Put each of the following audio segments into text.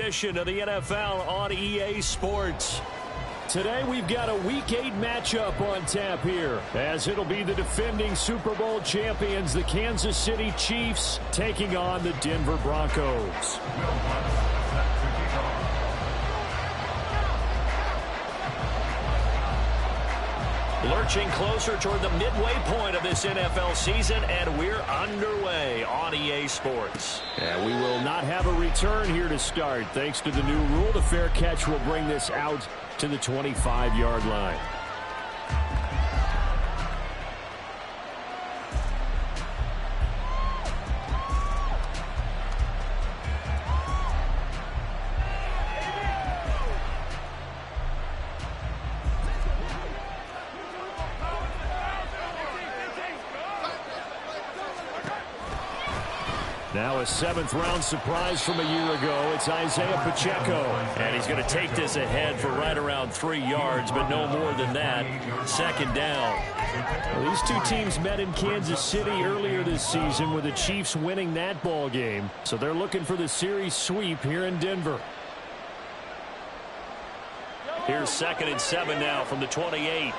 edition of the NFL on EA Sports. Today we've got a Week 8 matchup on tap here, as it'll be the defending Super Bowl champions, the Kansas City Chiefs, taking on the Denver Broncos. Lurching closer toward the midway point of this NFL season, and we're underway on EA Sports. And we will not have a return here to start. Thanks to the new rule, the fair catch will bring this out to the 25-yard line. Now a seventh-round surprise from a year ago. It's Isaiah Pacheco. And he's going to take this ahead for right around 3 yards, but no more than that. Second down. Well, these two teams met in Kansas City earlier this season, with the Chiefs winning that ball game. So they're looking for the series sweep here in Denver. Here's 2nd and 7 now from the 28.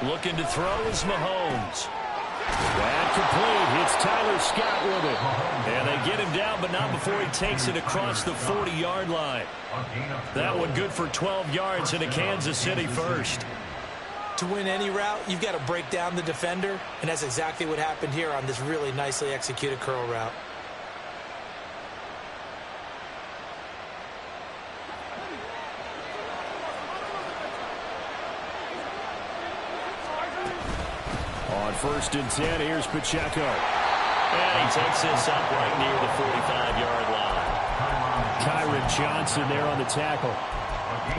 Looking to throw is Mahomes. And complete. It's Tyler Scott with it. And they get him down, but not before he takes it across the 40-yard line. That one good for 12 yards into Kansas City first. To win any route, you've got to break down the defender, and that's exactly what happened here on this really nicely executed curl route. On 1st and 10, here's Pacheco. And he takes this up right near the 45-yard line. Kyron Johnson there on the tackle.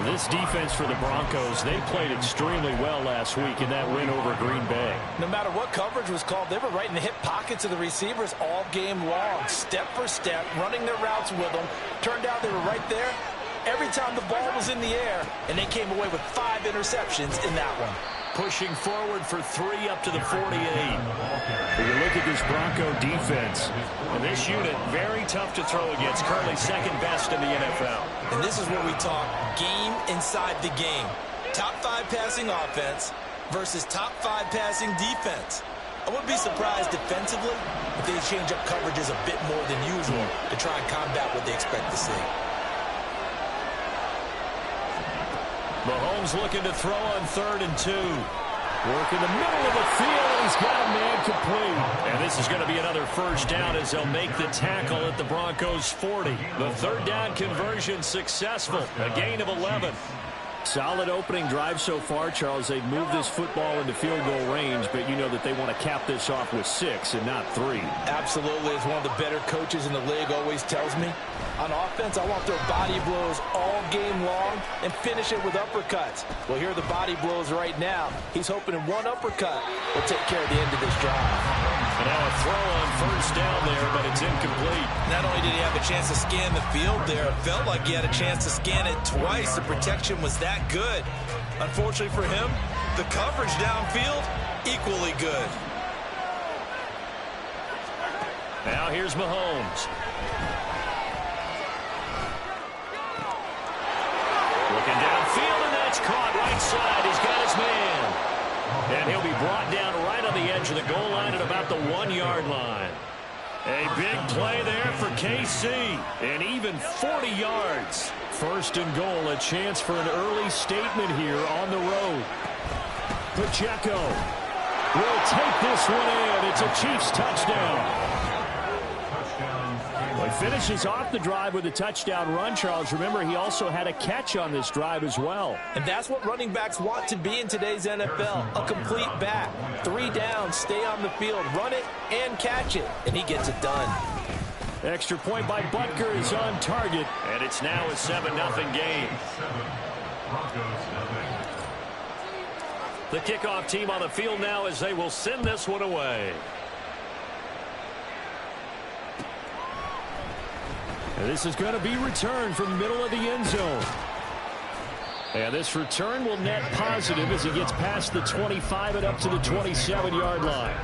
This defense for the Broncos, they played extremely well last week in that win over Green Bay. No matter what coverage was called, they were right in the hip pockets of the receivers all game long, step for step, running their routes with them. Turned out they were right there every time the ball was in the air, and they came away with 5 interceptions in that one. Pushing forward for 3 up to the 48. When you look at this Bronco defense, and this unit, very tough to throw against, currently 2nd best in the NFL. And this is where we talk game inside the game. Top 5 passing offense versus top 5 passing defense. I wouldn't be surprised defensively if they change up coverages a bit more than usual to try and combat what they expect to see. Mahomes looking to throw on 3rd and 2. Work in the middle of the field. He's got a man complete. And this is going to be another first down as they'll make the tackle at the Broncos' 40. The 3rd down conversion successful. A gain of 11. Solid opening drive so far, Charles. They've moved this football into field goal range, but you know that they want to cap this off with 6 and not 3. Absolutely. As one of the better coaches in the league always tells me, on offense, I want their body blows all game long and finish it with uppercuts. Well, here are the body blows right now. He's hoping in one uppercut will take care of the end of this drive. And now a throw on 1st down there, but it's incomplete. Not only did he have a chance to scan the field there, it felt like he had a chance to scan it twice. The protection was that good. Unfortunately for him, the coverage downfield, equally good. Now here's Mahomes. Looking downfield, and that's caught right side. He's got his man. And he'll be brought down right on the edge of the goal line at about the 1-yard line. A big play there for KC. And even 40 yards. 1st and goal, a chance for an early statement here on the road. Pacheco will take this one in. It's a Chiefs touchdown. Well, he finishes off the drive with a touchdown run, Charles. Remember, he also had a catch on this drive as well. And that's what running backs want to be in today's NFL, a complete back. 3 downs, stay on the field, run it, and catch it. And he gets it done. Extra point by Butker is on target, and it's now a 7-0 game. The kickoff team on the field now as they will send this one away. And this is going to be returned from the middle of the end zone. And this return will net positive as he gets past the 25 and up to the 27-yard line.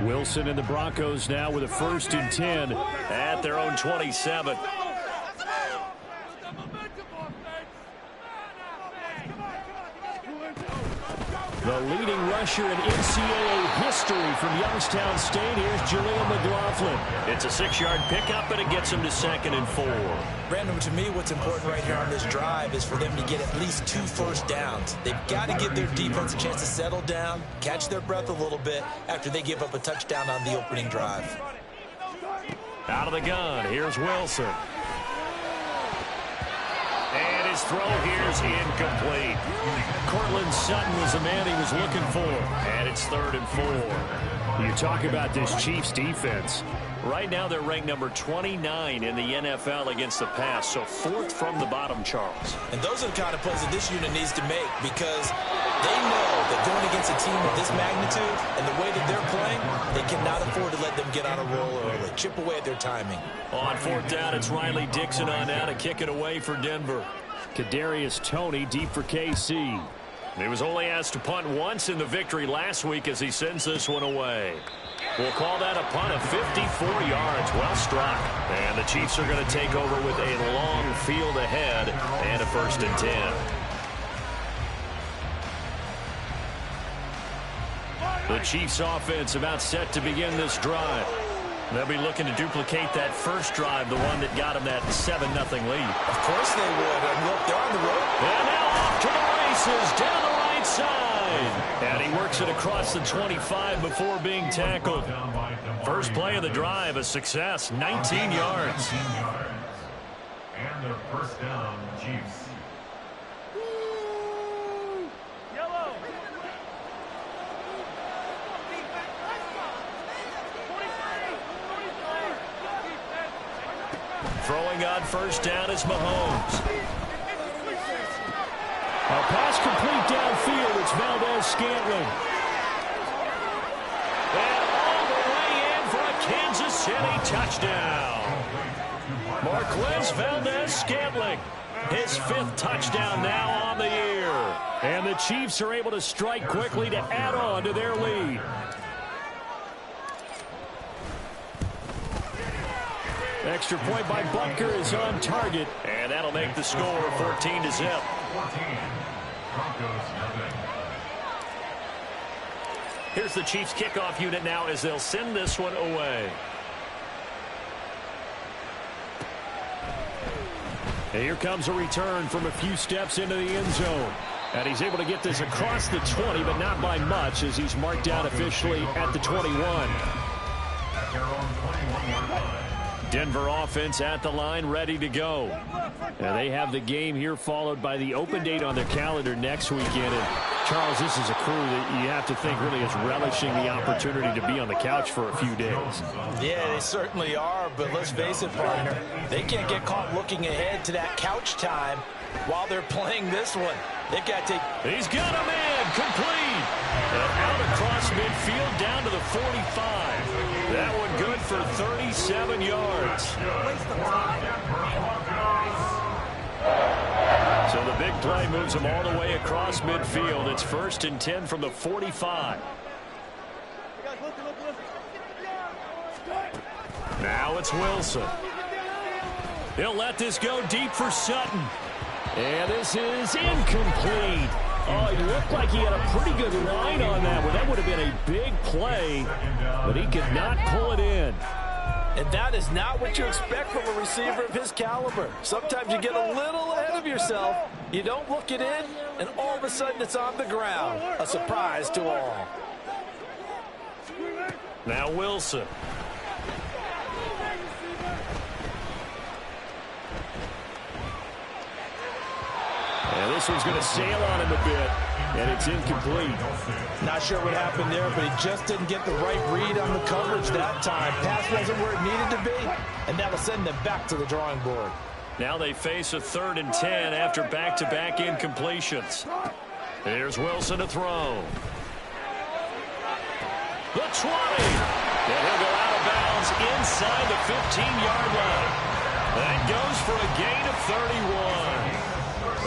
Wilson and the Broncos now with a 1st and 10 at their own 27. The leading rusher in NCAA history from Youngstown State. Here's Jaleel McLaughlin. It's a 6-yard pickup, and it gets him to 2nd and 4. Brandon, to me, what's important right here on this drive is for them to get at least 2 first downs. They've got to give their defense a chance to settle down, catch their breath a little bit after they give up a touchdown on the opening drive. Out of the gun, here's Wilson. And his throw here's incomplete. Cortland Sutton was the man he was looking for. And it's 3rd and 4. You talk about this Chiefs defense. Right now they're ranked number 29 in the NFL against the pass, so 4th from the bottom, Charles. And those are the kind of plays that this unit needs to make, because they know that going against a team of this magnitude and the way that they're playing, they cannot afford to let them get on a roll early. Chip away at their timing. On 4th down, it's Riley Dixon on now to kick it away for Denver. Kadarius Toney deep for KC. He was only asked to punt once in the victory last week as he sends this one away. We'll call that a punt of 54 yards. Well struck. And the Chiefs are going to take over with a long field ahead and a 1st and 10. The Chiefs offense about set to begin this drive. They'll be looking to duplicate that first drive, the one that got them that 7-0 lead. Of course they would. And look, they're on the road. And now off to the races down the right side. And he works it across the 25 before being tackled. First play of the drive, a success, 19 yards. And their 1st down, Chiefs. Throwing on 1st down is Mahomes. A pass complete downfield. It's Valdez-Scantling. And all the way in for a Kansas City touchdown. Marquez Valdez-Scantling. His 5th touchdown now on the year. And the Chiefs are able to strike quickly to add on to their lead. Extra point by Butker is on target. And that'll make the score 14-0. Here's the Chiefs kickoff unit now as they'll send this one away. And here comes a return from a few steps into the end zone. And he's able to get this across the 20, but not by much, as he's marked down officially at the 21. Denver offense at the line, ready to go. Now they have the game here followed by the open date on their calendar next weekend. And Charles, this is a crew that you have to think really is relishing the opportunity to be on the couch for a few days. Yeah, they certainly are, but let's face it, partner, they can't get caught looking ahead to that couch time while they're playing this one. They've got to take... He's got a man, complete. And out across midfield down to the 45. That one good for 37 yards. So the big play moves them all the way across midfield. It's 1st and 10 from the 45. Now it's Wilson. He'll let this go deep for Sutton. And this is incomplete. Oh, he looked like he had a pretty good line on that one. That would have been a big play, but he could not pull it in. And that is not what you expect from a receiver of his caliber. Sometimes you get a little ahead of yourself. You don't look it in, and all of a sudden it's on the ground. A surprise to all. Now Wilson. And this one's going to sail on him a bit, and it's incomplete. Not sure what happened there, but he just didn't get the right read on the coverage that time. Pass wasn't where it needed to be, and that'll send them back to the drawing board. Now they face a 3rd and 10 after back-to-back incompletions. Here's Wilson to throw. The 20. And he'll go out of bounds inside the 15-yard line. That goes for a gain of 31.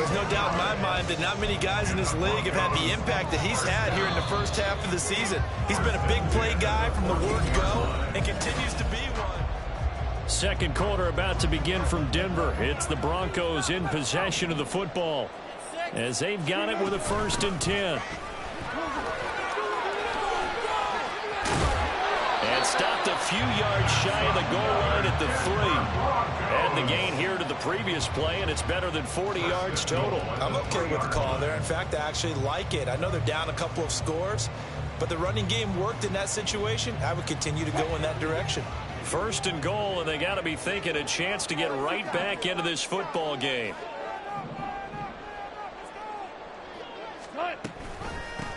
There's no doubt in my mind that not many guys in this league have had the impact that he's had here in the first half of the season. He's been a big play guy from the word go and continues to be one. Second quarter about to begin from Denver. It's the Broncos in possession of the football as they've got it with a 1st and 10. And stopped a few yards shy of the goal line at the 3. And the gain here to the previous play, and it's better than 40 yards total. I'm okay with the call there. In fact, I actually like it. I know they're down a couple of scores, but the running game worked in that situation. I would continue to go in that direction. 1st and goal, and they got to be thinking a chance to get right back into this football game.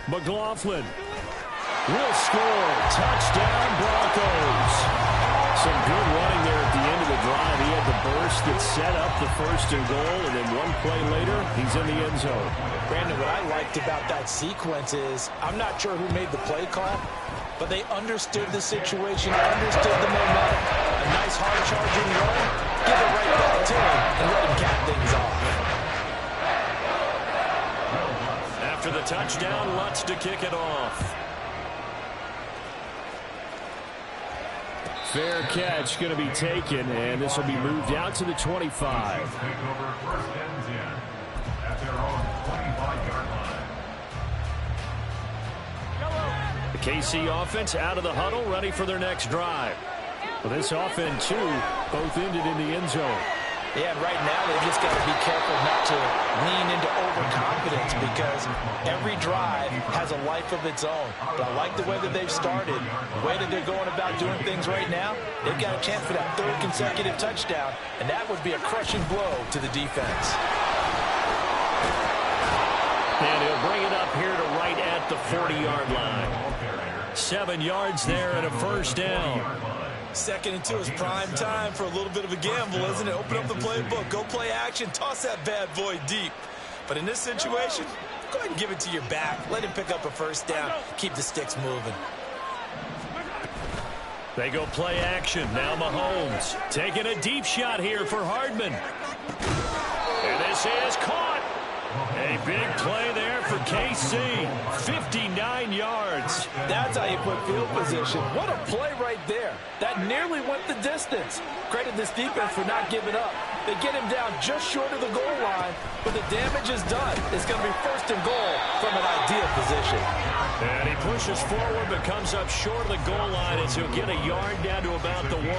McLaughlin will score. Touchdown, Broncos. Some good running there at the end of the drive. He had the burst that set up the 1st and goal, and then one play later, he's in the end zone. Brandon, what I liked about that sequence is I'm not sure who made the play call, but they understood the situation, understood the momentum. A nice hard-charging run, give it right back to him, and let him cap things off. After the touchdown, Lutz to kick it off. Fair catch going to be taken, and this will be moved out to the 25. Take over 1st and 10 at their own 25-yard line. The KC offense out of the huddle, ready for their next drive. Well, this offense, too, both ended in the end zone. Yeah, and right now they just got to be careful not to lean into overconfidence because every drive has a life of its own. But I like the way that they've started, the way that they're going about doing things right now. They've got a chance for that 3rd consecutive touchdown, and that would be a crushing blow to the defense. And he'll bring it up here to right at the 40-yard line. 7 yards there and a 1st down. 2nd and 2 is prime time for a little bit of a gamble, isn't it? Open up the playbook, go play action, toss that bad boy deep. But in this situation, go ahead and give it to your back. Let him pick up a 1st down. Keep the sticks moving. They go play action. Now Mahomes taking a deep shot here for Hardman. And this is caught. A big play there for KC. 59 yards. That's how you put field position. What a play right there. That nearly went the distance. Credit this defense for not giving up. They get him down just short of the goal line, but the damage is done. It's going to be 1st and goal from an ideal position. And he pushes forward but comes up short of the goal line as he'll get a yard down to about the 1.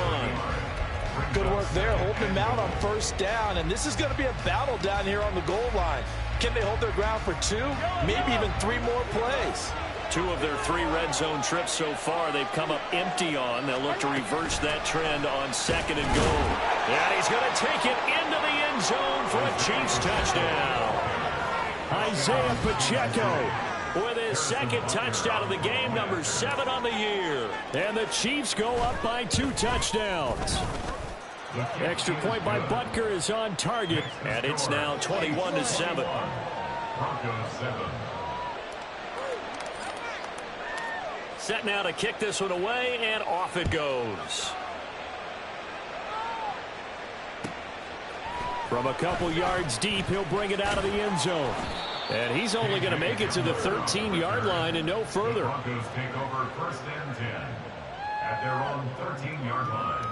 Good work there, holding him out on 1st down, and this is going to be a battle down here on the goal line. Can they hold their ground for 2, maybe even 3 more plays? 2 of their 3 red zone trips so far they've come up empty on. They'll look to reverse that trend on 2nd and goal. And he's going to take it into the end zone for a Chiefs touchdown. Isaiah Pacheco with his 2nd touchdown of the game, number 7 on the year. And the Chiefs go up by 2 touchdowns. Extra point by Butker is on target, and it's now 21-7. Broncos 7. Set now to kick this one away, and off it goes. From a couple yards deep, he'll bring it out of the end zone. And he's only going to make it to the 13-yard line and no further. Broncos take over 1st and 10 at their own 13-yard line.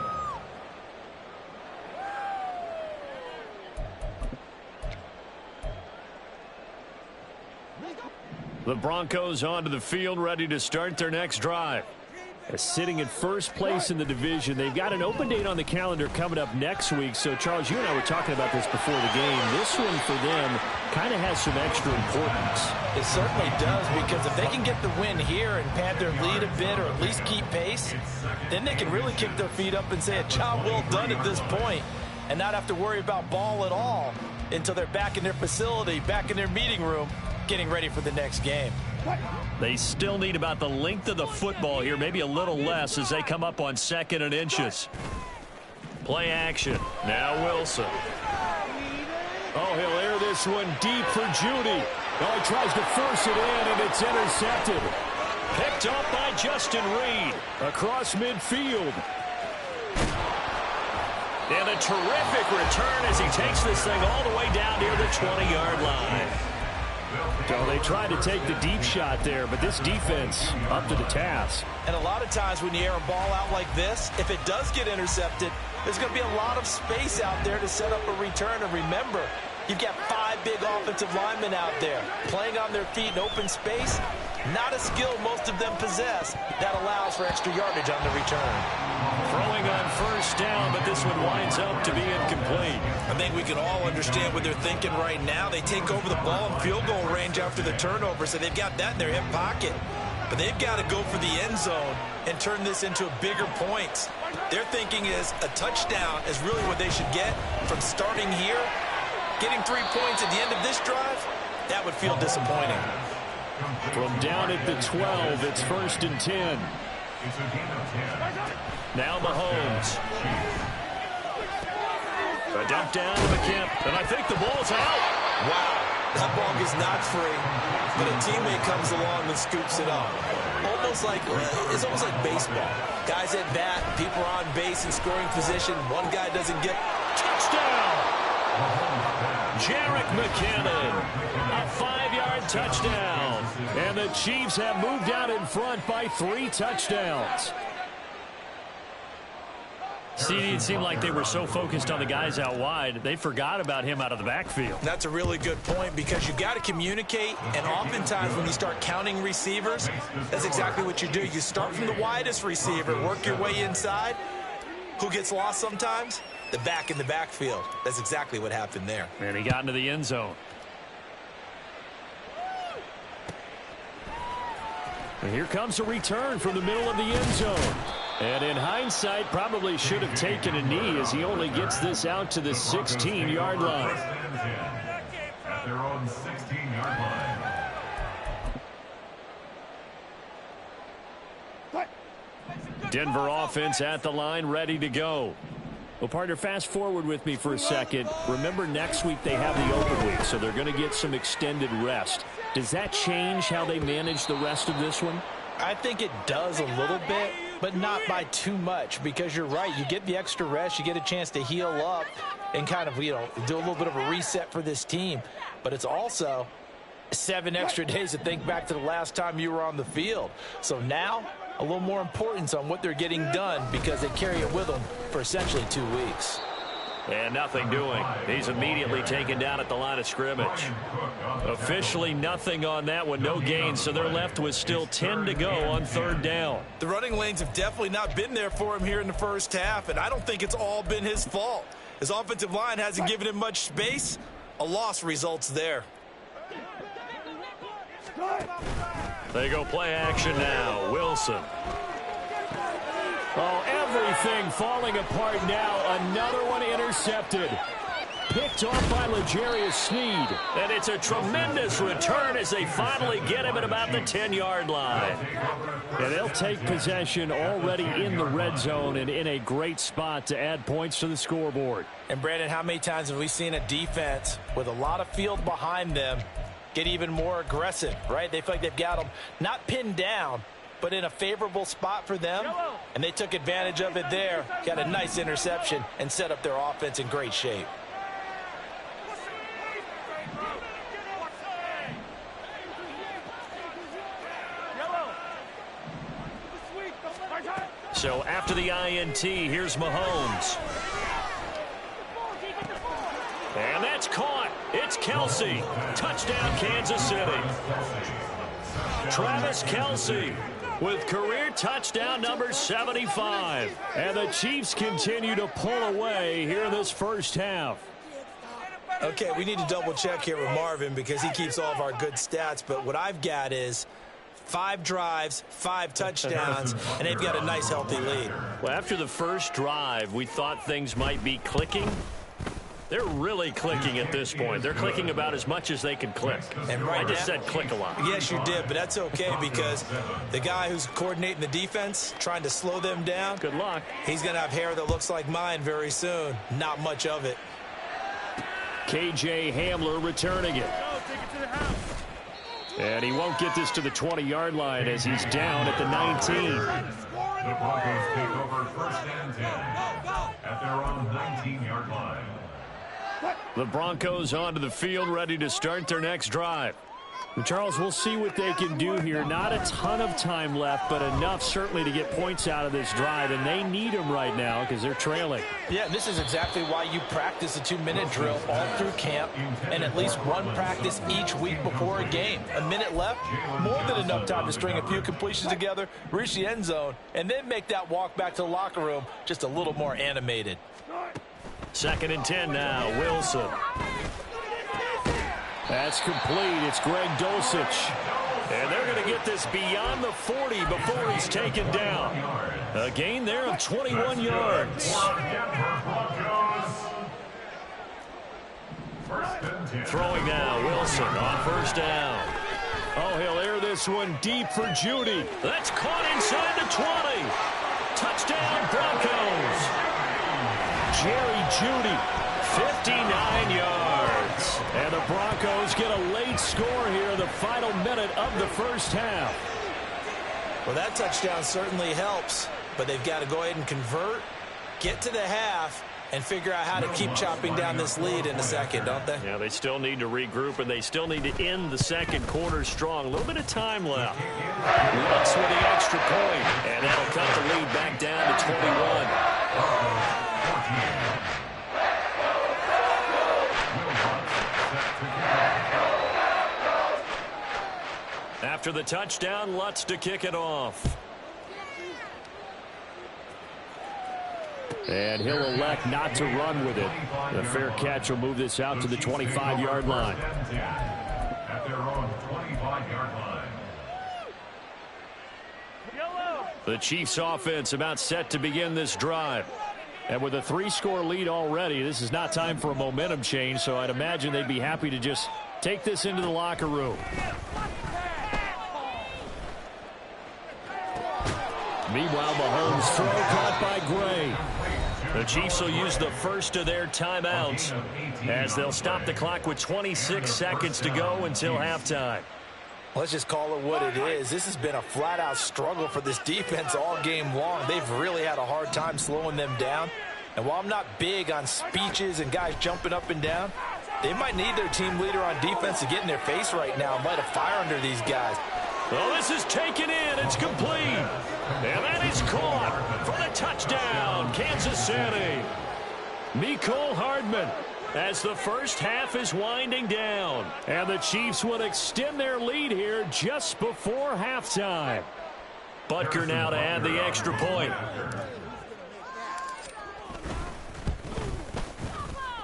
The Broncos onto the field, ready to start their next drive. Sitting in 1st place in the division. They've got an open date on the calendar coming up next week. So, Charles, you and I were talking about this before the game. This one for them kind of has some extra importance. It certainly does, because if they can get the win here and pad their lead a bit or at least keep pace, then they can really kick their feet up and say a job well done at this point and not have to worry about ball at all until they're back in their facility, back in their meeting room, getting ready for the next game. They still need about the length of the football here, maybe a little less as they come up on 2nd and inches. Play action. Now Wilson. Oh, he'll air this one deep for Judy. Oh, he tries to force it in, and it's intercepted. Picked up by Justin Reed across midfield. And a terrific return as he takes this thing all the way down near the 20-yard line. So they tried to take the deep shot there, but this defense up to the task. And a lot of times when you air a ball out like this, if it does get intercepted, there's going to be a lot of space out there to set up a return. And remember, you've got 5 big offensive linemen out there playing on their feet in open space. Not a skill most of them possess that allows for extra yardage on the return. Throwing on first down, but this one winds up to be incomplete. I think we can all understand what they're thinking right now. They take over the ball in field goal range after the turnover, so they've got that in their hip pocket. But they've got to go for the end zone and turn this into bigger points. Their thinking is a touchdown is really what they should get from starting here. Getting 3 points at the end of this drive, that would feel disappointing. From down at the 12, it's 1st and 10. Now Mahomes. A dump down to McKinnon, and I think the ball's out. Wow, that ball gets knocked free, but a teammate comes along and scoops it up. It's almost like baseball. Guys at bat, people are on base in scoring position. One guy doesn't get. Touchdown! Jerick McKinnon, a 5-yard touchdown. And the Chiefs have moved out in front by 3 touchdowns. CD, it seemed like they were so focused on the guys out wide, they forgot about him out of the backfield. That's a really good point because you got to communicate, and oftentimes when you start counting receivers, that's exactly what you do. You start from the widest receiver, work your way inside. Who gets lost sometimes? The back in the backfield. That's exactly what happened there. And he got into the end zone. And here comes a return from the middle of the end zone. And in hindsight, probably should have taken a knee as he only gets this out to the 16-yard line. At their own 16-yard line. Denver offense at the line, ready to go. Well, partner, fast forward with me for a second. Remember, next week they have the open week, so they're going to get some extended rest. Does that change how they manage the rest of this one? I think it does a little bit, but not by too much, because you're right. You get the extra rest, you get a chance to heal up and kind of, do a little bit of a reset for this team. But it's also 7 extra days to think back to the last time you were on the field. So now, a little more importance on what they're getting done because they carry it with them for essentially 2 weeks. And nothing doing. He's immediately taken down at the line of scrimmage. Officially nothing on that one, no gain, so they're left with still 10 to go on 3rd down. The running lanes have definitely not been there for him here in the first half, and I don't think it's all been his fault. His offensive line hasn't given him much space. A loss results there. They go play action now. Wilson. Oh, everything falling apart now. Another one intercepted. Picked off by L'Jarius Sneed. And it's a tremendous return as they finally get him at about the 10-yard line. And they'll take possession already in the red zone and in a great spot to add points to the scoreboard. And, Brandon, how many times have we seen a defense with a lot of field behind them get even more aggressive, right? They feel like they've got them not pinned down, but in a favorable spot for them, and they took advantage of it there, got a nice interception, and set up their offense in great shape. So after the INT, here's Mahomes. And that's caught. It's Kelce. Touchdown, Kansas City. Travis Kelce with career touchdown number 75. And the Chiefs continue to pull away here in this first half. Okay, we need to double check here with Marvin because he keeps all of our good stats. But what I've got is 5 drives, 5 touchdowns, and they've got a nice, healthy lead. Well, after the first drive, we thought things might be clicking. They're really clicking at this point. They're clicking about as much as they can click. And right I just said click a lot. Yes, you did, but that's okay because the guy who's coordinating the defense, trying to slow them down, good luck. He's going to have hair that looks like mine very soon. Not much of it. KJ Hamler returning it. And he won't get this to the 20-yard line as he's down at the 19. The Broncos take over first and 10 at their own 19-yard line. The Broncos onto the field, ready to start their next drive. Charles, we'll see what they can do here. Not a ton of time left, but enough certainly to get points out of this drive, and they need them right now because they're trailing. Yeah, this is exactly why you practice a 2-minute drill all through camp and at least one practice each week before a game. A minute left, more than enough time to string a few completions together, reach the end zone, and then make that walk back to the locker room just a little more animated. 2nd and 10 now, Wilson. That's complete. It's Greg Dulcich. And they're going to get this beyond the 40 before he's taken down. A gain there of 21 yards. Throwing now, Wilson on first down. Oh, he'll air this one deep for Jeudy. That's caught inside the 20. Touchdown, Broncos. Jerry Jeudy, 59 yards. And the Broncos get a late score here in the final minute of the first half. Well, that touchdown certainly helps, but they've got to go ahead and convert, get to the half, and figure out how to keep chopping down this lead in a second, don't they? Yeah, they still need to regroup, and they still need to end the second quarter strong. A little bit of time left. Lutz with the extra point, and that'll cut the lead back down to 21. After the touchdown, Lutz to kick it off. And he'll elect not to run with it. The fair catch will move this out to the 25-yard line. At their own 25-yard line. The Chiefs offense about set to begin this drive. And with a 3-score lead already, this is not time for a momentum change, so I'd imagine they'd be happy to just take this into the locker room. Meanwhile, Mahomes throw caught by Gray. The Chiefs will use the first of their timeouts as they'll stop the clock with 26 seconds to go until halftime. Let's just call it what it is. This has been a flat-out struggle for this defense all game long. They've really had a hard time slowing them down. And while I'm not big on speeches and guys jumping up and down, they might need their team leader on defense to get in their face right now and light a fire under these guys. Well, this is taken in. It's complete. And that is caught for the touchdown, Kansas City. Mecole Hardman as the first half is winding down. And the Chiefs would extend their lead here just before halftime. Butker now to add the extra point.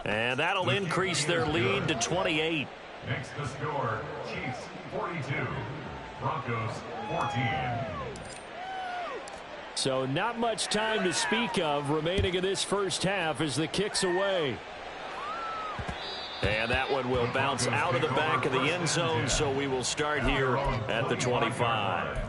And that'll increase their lead to 28. Makes the score Chiefs 42, Broncos 14. So not much time to speak of remaining in this first half as the kick's away. And that one will bounce out of the back of the end zone, so we will start here at the 25.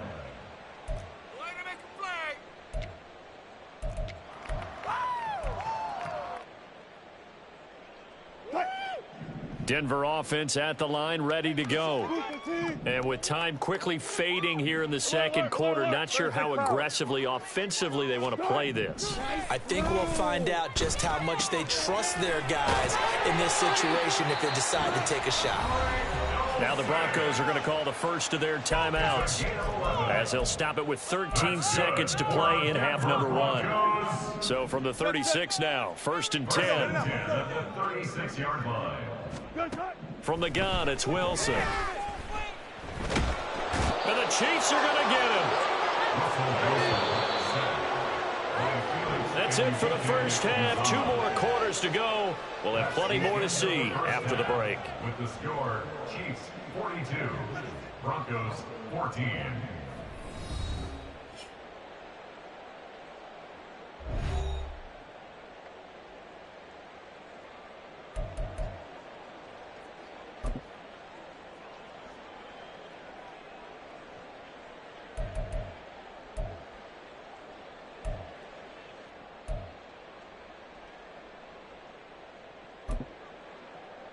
Denver offense at the line, ready to go. And with time quickly fading here in the second quarter, not sure how aggressively, offensively they want to play this. I think we'll find out just how much they trust their guys in this situation if they decide to take a shot. Now the Broncos are going to call the first of their timeouts as they'll stop it with 13 seconds to play in half number one. So from the 36 now, 1st and 10. At the 36-yard line. From the gun, it's Wilson. And the Chiefs are going to get him. That's it for the first half. 2 more quarters to go. We'll have plenty more to see after the break. With the score, Chiefs 42, Broncos 14.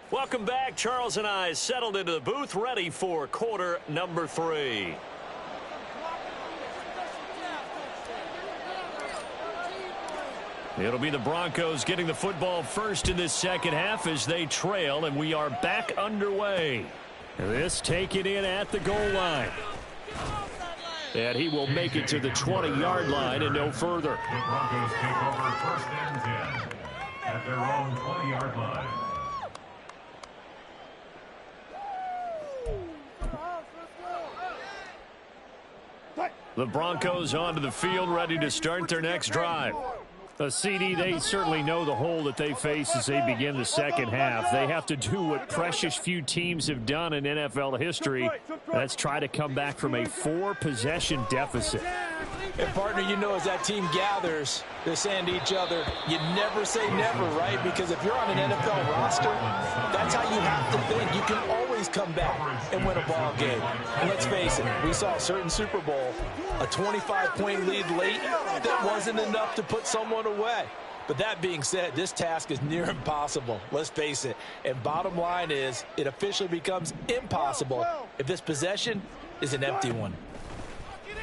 Welcome back. Charles and I settled into the booth, ready for quarter number 3. It'll be the Broncos getting the football first in this second half as they trail, and we are back underway. This taken in at the goal line. And he will make it to the 20-yard line and no further. The Broncos take over first and 10 at their own 20-yard line. The Broncos onto the field, ready to start their next drive. CD, they certainly know the hole that they face as they begin the second half. They have to do what precious few teams have done in NFL history. That's try to come back from a 4-possession deficit. And, partner, you know as that team gathers, they're saying to each other, you never say never, right? Because if you're on an NFL roster, that's how you have to think. You can always come back and win a ball game. And let's face it, we saw a certain Super Bowl, a 25-point lead late that wasn't enough to put someone away. But that being said, this task is near impossible. Let's face it. And bottom line is, it officially becomes impossible if this possession is an empty one.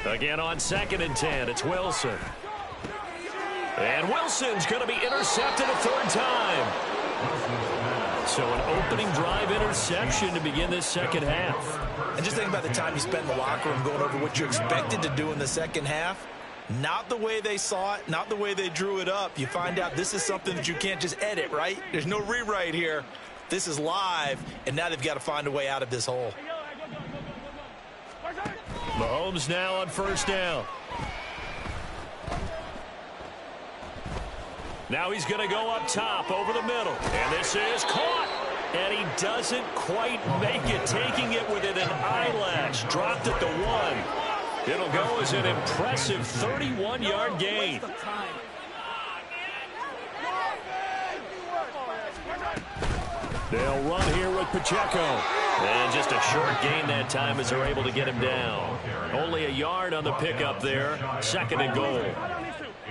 Again on 2nd and 10, it's Wilson. And Wilson's going to be intercepted a third time. So an opening drive interception to begin this second half. And just think about the time you spent in the locker room going over what you expected to do in the second half. Not the way they saw it, not the way they drew it up. You find out this is something that you can't just edit, right? There's no rewrite here. This is live, and now they've got to find a way out of this hole. Mahomes now on first down. Now he's going to go up top over the middle. And this is caught. And he doesn't quite make it, taking it within an eyelash. Dropped at the 1. It'll go as an impressive 31-yard gain. They'll run here with Pacheco. And just a short gain that time as they're able to get him down. Only a yard on the pickup there. 2nd and goal.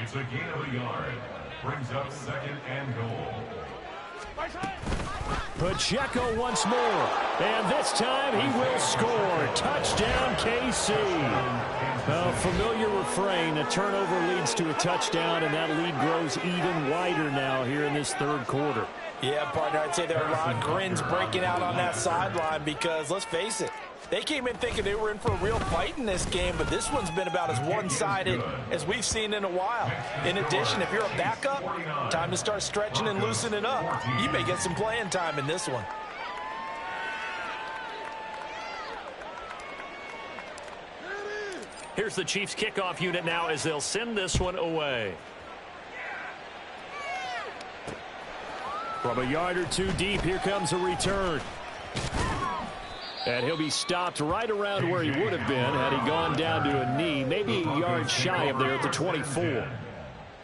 It's a gain of a yard. Brings up 2nd and goal. Pacheco once more. And this time he will score. Touchdown, KC. A familiar refrain. A turnover leads to a touchdown, and that lead grows even wider now here in this third quarter. Yeah, partner, I'd say there are a lot of grins breaking out on that sideline because, let's face it, they came in thinking they were in for a real fight in this game, but this one's been about as one-sided as we've seen in a while. In addition, if you're a backup, time to start stretching and loosening up. You may get some playing time in this one. Here's the Chiefs kickoff unit now as they'll send this one away. From a yard or two deep, here comes a return. And he'll be stopped right around where he would have been had he gone down to a knee, maybe a yard shy of there at the 24.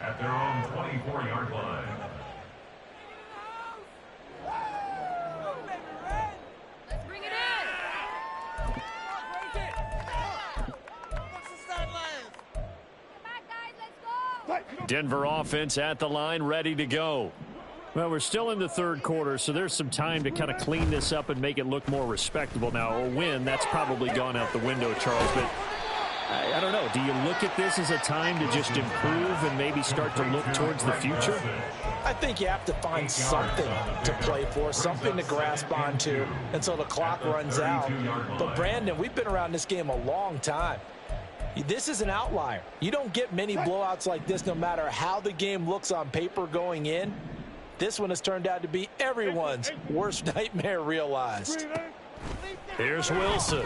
At their own 24-yard line. Let's bring it in. Denver offense at the line, ready to go. Well, we're still in the third quarter, so there's some time to kind of clean this up and make it look more respectable. Now, a win, that's probably gone out the window, Charles, but I don't know. Do you look at this as a time to just improve and maybe start to look towards the future? I think you have to find something to play for, something to grasp onto until the clock runs out. But, Brandon, we've been around this game a long time. This is an outlier. You don't get many blowouts like this no matter how the game looks on paper going in. This one has turned out to be everyone's worst nightmare realized. Here's Wilson.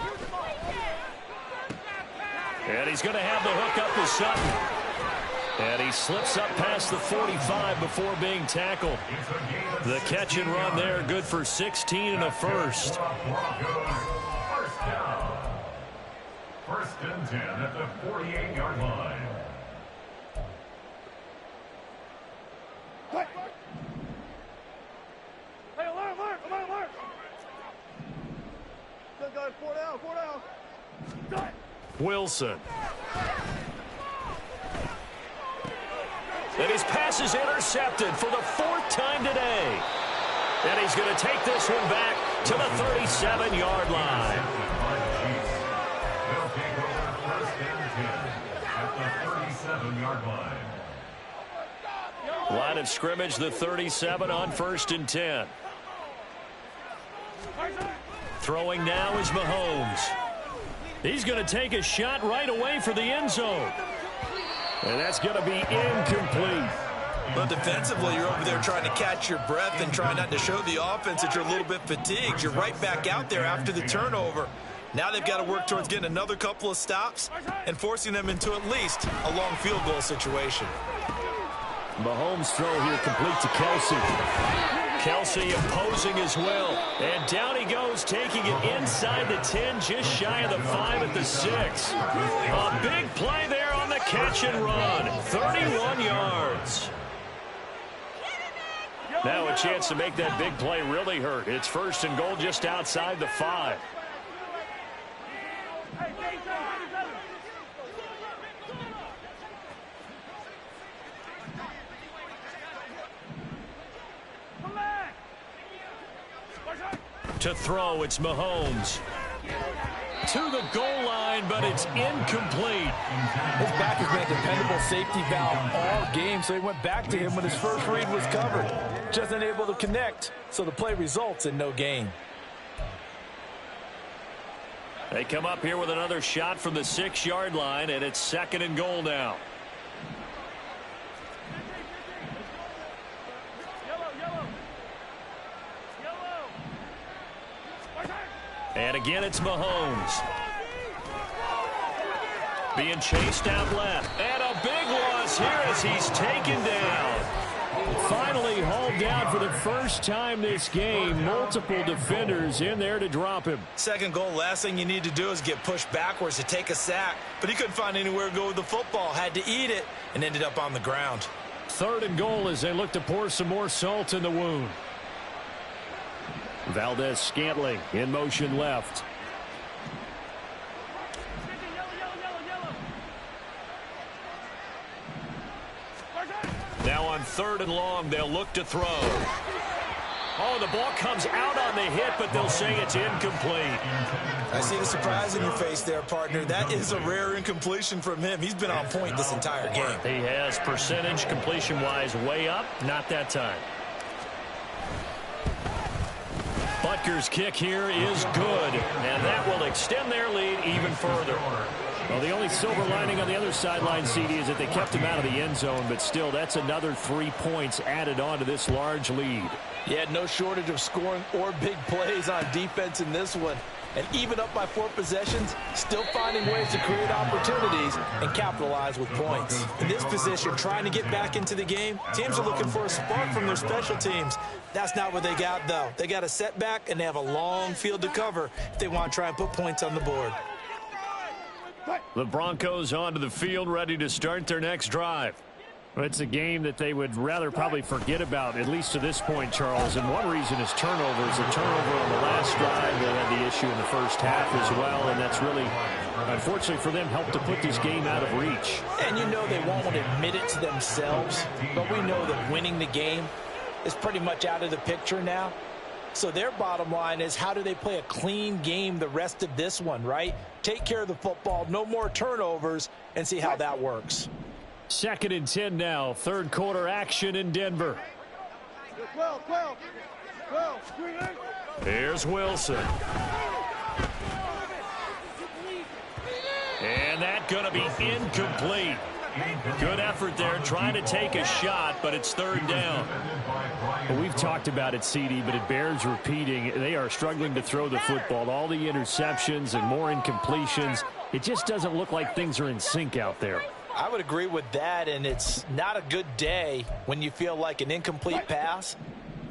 And he's going to have the hook up to Sutton. And he slips up past the 45 before being tackled. The catch and run there, good for 16 and a first. First and 10 at the 48-yard line. Hey, alert! Good guys, 4 down. Wilson. And his pass is intercepted for the 4th time today. And he's going to take this one back to the 37-yard line. They'll take over first and 10 at the 37-yard line. line of scrimmage, the 37 on 1st and 10. Throwing now is Mahomes. He's going to take a shot right away for the end zone. And that's going to be incomplete. But defensively, you're over there trying to catch your breath and try not to show the offense that you're a little bit fatigued. You're right back out there after the turnover. Now they've got to work towards getting another couple of stops and forcing them into at least a long field goal situation. Mahomes' throw here complete to Kelsey. Kelsey opposing as well. And down he goes, taking it inside the 10, just shy of the 5 at the 6. A big play there on the catch and run. 31 yards. Now a chance to make that big play really hurt. It's 1st and goal just outside the 5. To throw, it's Mahomes. To the goal line, but it's incomplete. His back has been a dependable safety valve all game, so he went back to him when his first read was covered. Just unable to connect, so the play results in no gain. They come up here with another shot from the 6-yard line, and it's 2nd and goal now. And again, it's Mahomes. Being chased out left. And a big loss here as he's taken down. Finally hauled down for the first time this game. Multiple defenders in there to drop him. 2nd goal, last thing you need to do is get pushed backwards to take a sack. But he couldn't find anywhere to go with the football. Had to eat it and ended up on the ground. 3rd and goal as they look to pour some more salt in the wound. Valdez-Scantling in motion left. Now on 3rd and long, they'll look to throw. Oh, the ball comes out on the hit, but they'll say it's incomplete. I see the surprise in your face there, partner. That is a rare incompletion from him. He's been on point this entire game. He has percentage completion-wise way up. Not that time. Butker's kick here is good, and that will extend their lead even further. Well, the only silver lining on the other sideline, CD, is that they kept him out of the end zone, but still, that's another 3 points added on to this large lead. Yeah, no shortage of scoring or big plays on defense in this one. And even up by 4 possessions, still finding ways to create opportunities and capitalize with points. In this position, trying to get back into the game, teams are looking for a spark from their special teams. That's not what they got, though. They got a setback, and they have a long field to cover if they want to try and put points on the board. The Broncos onto the field, ready to start their next drive. Well, it's a game that they would rather probably forget about, at least to this point, Charles. And one reason is turnovers. A turnover on the last drive. They had the issue in the first half as well, and that's really, unfortunately for them, helped to put this game out of reach. And you know they won't want to admit it to themselves, but we know that winning the game is pretty much out of the picture now. So their bottom line is, how do they play a clean game the rest of this one, right? Take care of the football, no more turnovers, and see how that works. 2nd and 10 now. 3rd quarter action in Denver. 12. Here's Wilson. And that's going to be incomplete. Good effort there, trying to take a shot, but it's 3rd down. Well, we've talked about it, CD, but it bears repeating. They are struggling to throw the football. All the interceptions and more incompletions. It just doesn't look like things are in sync out there. I would agree with that, and it's not a good day when you feel like an incomplete pass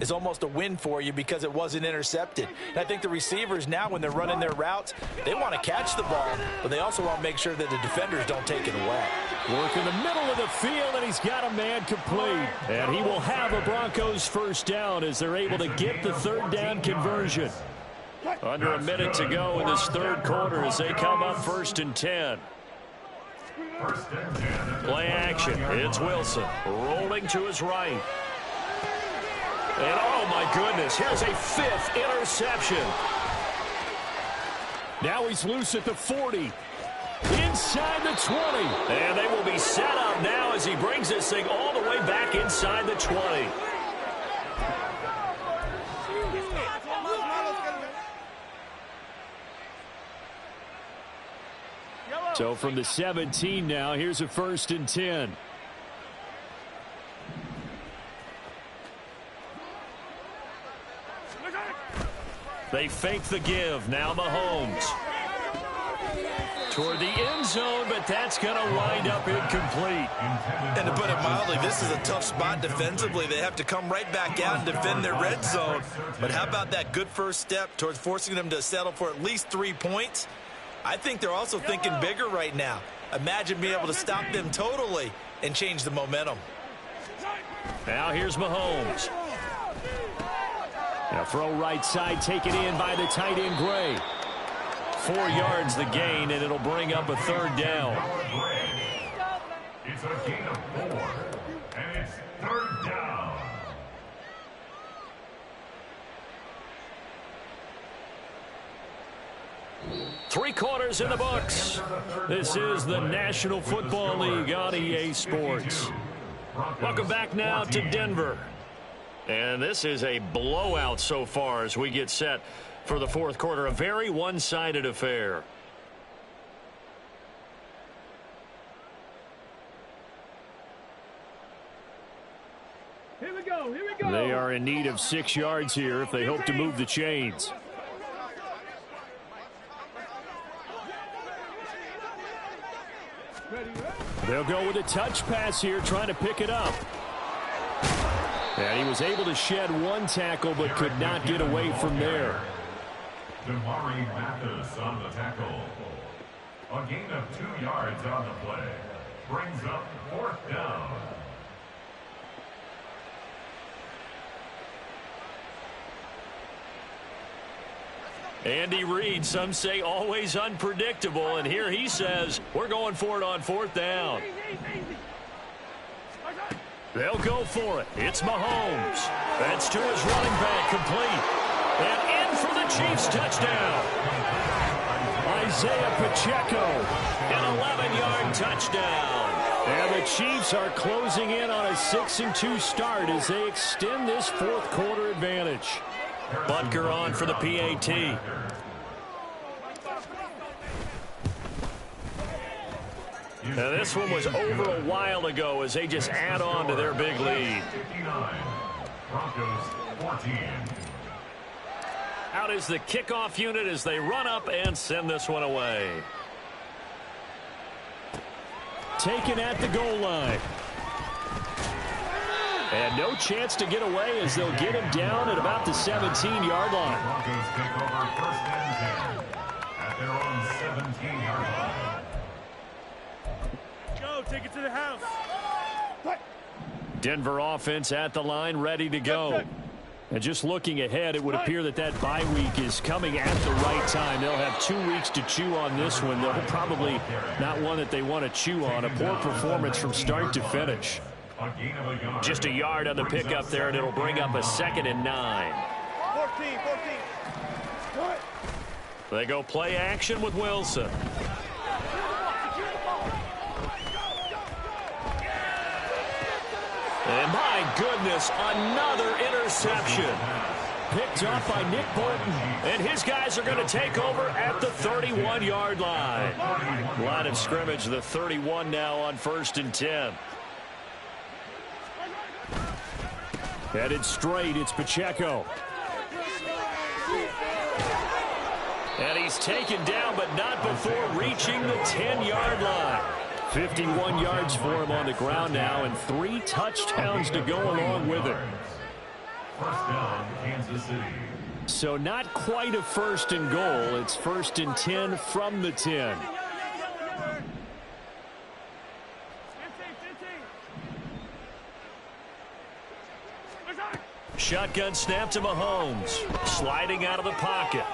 is almost a win for you because it wasn't intercepted. And I think the receivers now, when they're running their routes, they want to catch the ball, but they also want to make sure that the defenders don't take it away. Work in the middle of the field, and he's got a man complete. And he will have a Broncos first down as they're able to get the 3rd down conversion. Under a minute to go in this 3rd quarter as they come up 1st and 10. Play action. It's Wilson rolling to his right. And oh my goodness, here's a 5th interception. Now he's loose at the 40. inside the 20. And they will be set up now as he brings this thing all the way back inside the 20. So from the 17 now, here's a 1st and 10. They fake the give. Now Mahomes. Toward the end zone, but that's going to wind up incomplete. And to put it mildly, this is a tough spot defensively. They have to come right back out and defend their red zone. But how about that good first step towards forcing them to settle for at least 3 points? I think they're also thinking bigger right now. Imagine being able to stop them totally and change the momentum. Now here's Mahomes. Now throw right side, taken in by the tight end Gray. 4 yards the gain, and it'll bring up a 3rd down. It's a gain of 4, and it's 3rd down. Three quarters in the books. This is the National Football League on EA Sports. Welcome back now to Denver. And this is a blowout so far as we get set for the 4th quarter. A very one-sided affair. Here we go. Here we go. They are in need of 6 yards here if they hope to move the chains. They'll go with a touch pass here, trying to pick it up. And he was able to shed 1 tackle, but could not get away from there. Damari Mathis on the tackle. A gain of 2 yards on the play. Brings up 4th down. Andy Reid, some say always unpredictable, and here he says we're going for it on 4th down. They'll go for it. It's Mahomes. That's to his running back, complete. And in for the Chiefs touchdown. Isaiah Pacheco. An 11-yard touchdown. And the Chiefs are closing in on a 6-2 start as they extend this 4th quarter advantage. Butker on for the PAT. Now this one was over a while ago as they just add on to their big lead. 59. Broncos 14. Out is the kickoff unit as they run up and send this one away. Taken at the goal line. And no chance to get away as they'll get him down at about the 17-yard line. Broncos take over 1st and 10 at their own 17-yard line. Go, take it to the house. Denver offense at the line, ready to go. And just looking ahead, it would appear that bye week is coming at the right time. They'll have 2 weeks to chew on this one. They'll probably not one that they want to chew on. A poor performance from start to finish. Just a yard on the pickup there, and it'll bring up a 2nd and 9. 14. They go play action with Wilson. And my goodness, another interception. Picked off by Nick Bolton. And his guys are going to take over at the 31-yard line. Line of scrimmage, the 31 now on 1st and 10. Headed straight, it's Pacheco. And he's taken down, but not before reaching the 10-yard line. 51 yards for him on the ground now, and 3 touchdowns to go along with it. 1st down, Kansas City. So not quite a 1st and goal. It's 1st and 10 from the 10. Shotgun snap to Mahomes. Sliding out of the pocket.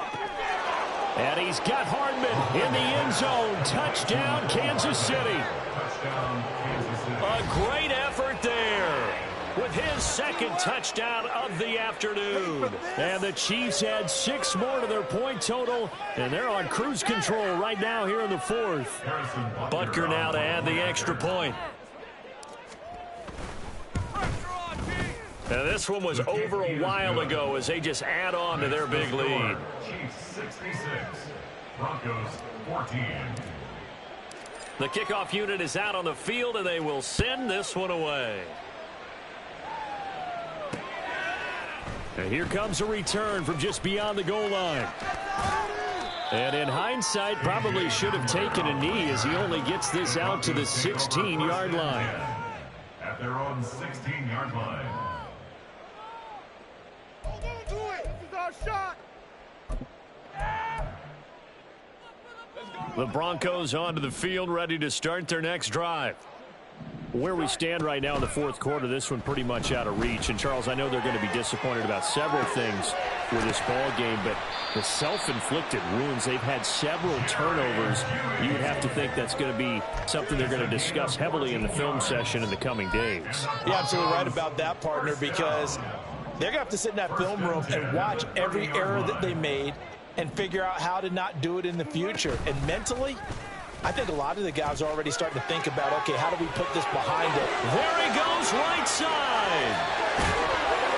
And he's got Hardman in the end zone. Touchdown, Kansas City. Touchdown, Kansas City. A great effort there. with his second touchdown of the afternoon. And the Chiefs add 6 more to their point total, and they're on cruise control right now here in the fourth. Butker now to add the extra point. Now this one was over a while ago as they just add on to their big lead. Chiefs 66, Broncos 14. The kickoff unit is out on the field, and they will send this one away. And here comes a return from just beyond the goal line. And in hindsight, probably should have taken a knee as he only gets this out to the 16-yard line. At their own 16-yard line. The Broncos onto the field, ready to start their next drive. Where we stand right now in the fourth quarter, this one pretty much out of reach. And, Charles, I know they're going to be disappointed about several things with this ball game, but the self-inflicted wounds, they've had several turnovers. You would have to think that's going to be something they're going to discuss heavily in the film session in the coming days. You're absolutely right about that, partner, because they're going to have to sit in that film room and watch every error that they made and figure out how to not do it in the future. And mentally, I think a lot of the guys are already starting to think about, okay, how do we put this behind it? There he goes, right side.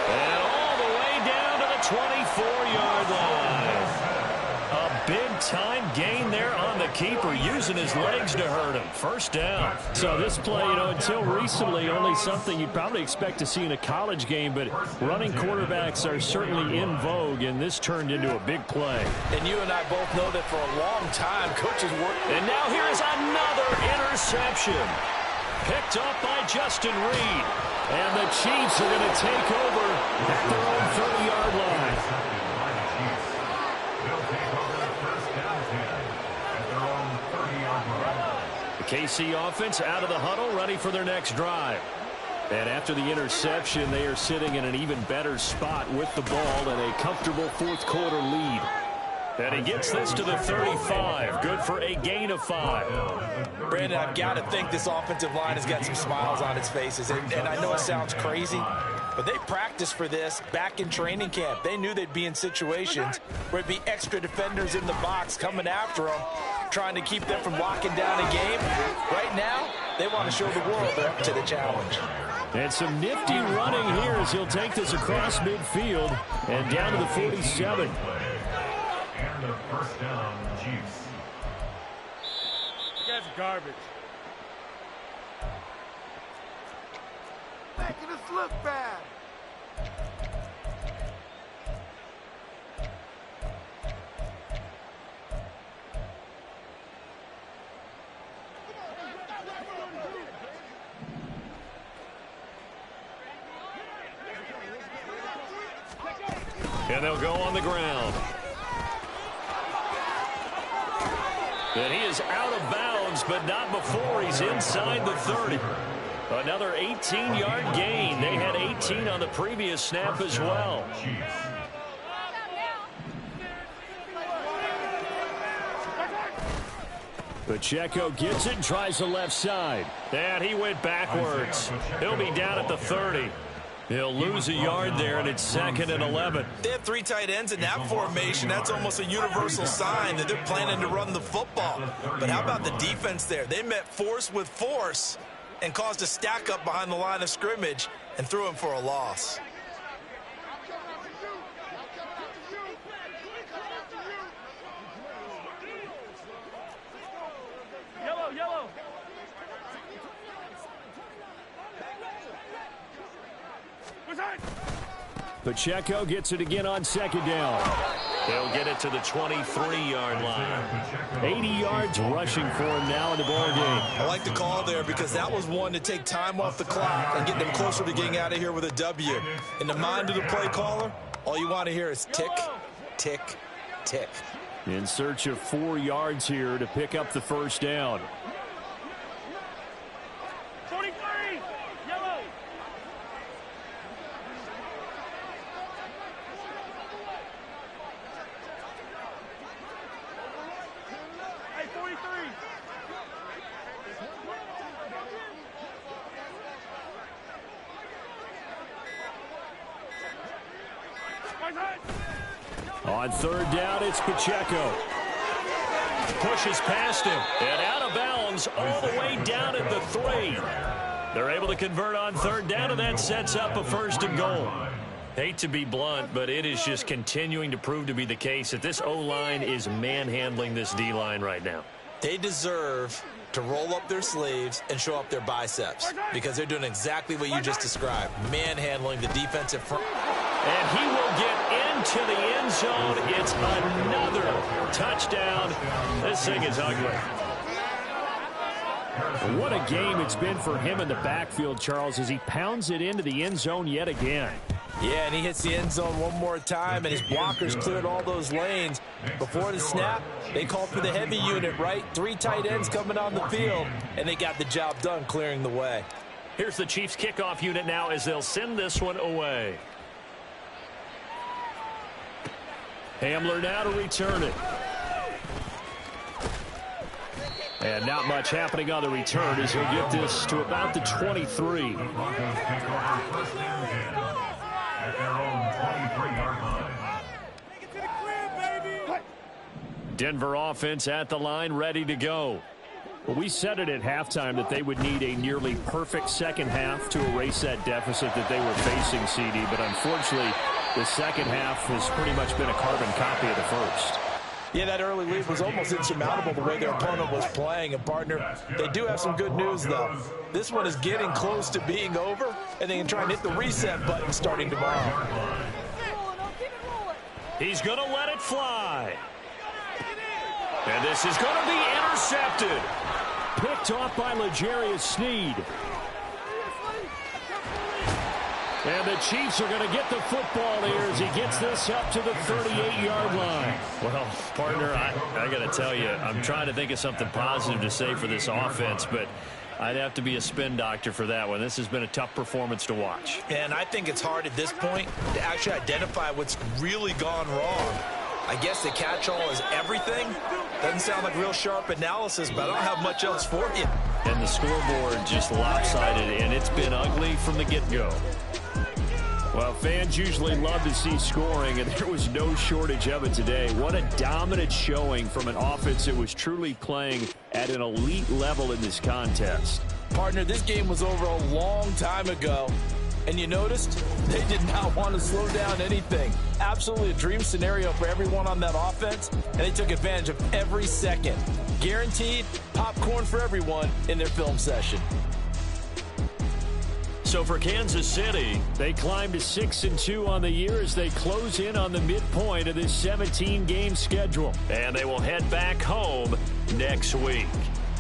And all the way down to the 24-yard line. A big-time gain there on the keeper, using his legs to hurt him. First down. So this play, until recently, only something you'd probably expect to see in a college game, but running quarterbacks are certainly in vogue, and this turned into a big play. And you and I both know that for a long time, coaches work. And now here is another interception. Picked up by Justin Reed. And the Chiefs are going to take over at their own 30-yard line. The KC offense out of the huddle, ready for their next drive. And after the interception, they are sitting in an even better spot with the ball and a comfortable fourth quarter lead. And he gets this to the 35. Good for a gain of 5. Brandon, I've got to think this offensive line has got some smiles on its faces. And I know it sounds crazy, but they practiced for this back in training camp. They knew they'd be in situations where it'd be extra defenders in the box coming after them, trying to keep them from locking down a game. Right now, they want to show the world they're up to the challenge. And some nifty running here as he'll take this across midfield and down to the 47. And the first down, Chiefs. You guys are garbage. Making us look bad. And they'll go on the ground. And he is out of bounds, but not before he's inside the 30. Another 18-yard gain. They had 18 on the previous snap as well. Pacheco gets it and tries the left side. And he went backwards. He'll be down at the 30. He'll lose a yard there, and it's 2nd and 11. They have 3 tight ends in that formation. That's almost a universal sign that they're planning to run the football. But how about the defense there? They met force with force and caused a stack up behind the line of scrimmage and threw him for a loss. Yellow. Pacheco gets it again on 2nd down. He'll get it to the 23-yard line. 80 yards rushing for him now in the ball game. I like the call there because that was one to take time off the clock and get them closer to getting out of here with a W. In the mind of the play caller, all you want to hear is tick, tick, tick. In search of 4 yards here to pick up the first down. 43. Yellow. Hey, 43. On third down, it's Pacheco. Pushes past him and out of bounds all the way down at the 3. They're able to convert on third down, and that sets up a 1st and goal. Hate to be blunt, but it is just continuing to prove to be the case that this O-line is manhandling this D-line right now. They deserve to roll up their sleeves and show up their biceps because they're doing exactly what you just described, manhandling the defensive front. And he will get into the end zone. It's another touchdown. This thing is ugly. What a game it's been for him in the backfield, Charles, as he pounds it into the end zone yet again. Yeah, and he hits the end zone one more time, and his blockers cleared all those lanes. Before the snap, they called for the heavy unit, right? 3 tight ends coming on the field, and they got the job done clearing the way. Here's the Chiefs kickoff unit now as they'll send this one away. Hamler now to return it. And not much happening on the return as he'll get this to about the 23. At their own 23-yard line. Denver offense at the line, ready to go. Well, we said it at halftime that they would need a nearly perfect second half to erase that deficit that they were facing, CD. But unfortunately, the second half has pretty much been a carbon copy of the first. Yeah, that early lead was almost insurmountable the way their opponent was playing. And, partner, they do have some good news, though. This one is getting close to being over, and they can try and hit the reset button starting tomorrow. He's going to let it fly. And this is going to be intercepted. Picked off by L'Jarius Sneed. And the Chiefs are going to get the football here as he gets this up to the 38-yard line. Well, partner, I got to tell you, I'm trying to think of something positive to say for this offense, but I'd have to be a spin doctor for that one. This has been a tough performance to watch. And I think it's hard at this point to actually identify what's really gone wrong. I guess the catch-all is everything. Doesn't sound like real sharp analysis, but I don't have much else for you. And the scoreboard just lopsided, and it's been ugly from the get-go. Well, fans usually love to see scoring, and there was no shortage of it today. What a dominant showing from an offense that was truly playing at an elite level in this contest. Partner, this game was over a long time ago. And you noticed they did not want to slow down anything. Absolutely a dream scenario for everyone on that offense, and they took advantage of every second. Guaranteed popcorn for everyone in their film session. So for Kansas City, they climbed to 6-2 on the year as they close in on the midpoint of this 17-game schedule. And they will head back home next week.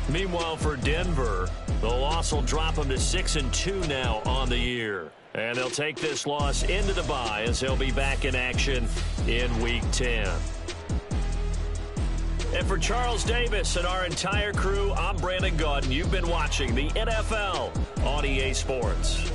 Meanwhile, for Denver, the loss will drop them to 6-2 now on the year. And they'll take this loss into the bye as they'll be back in action in Week 10. And for Charles Davis and our entire crew, I'm Brandon Gaudin. You've been watching the NFL on EA Sports.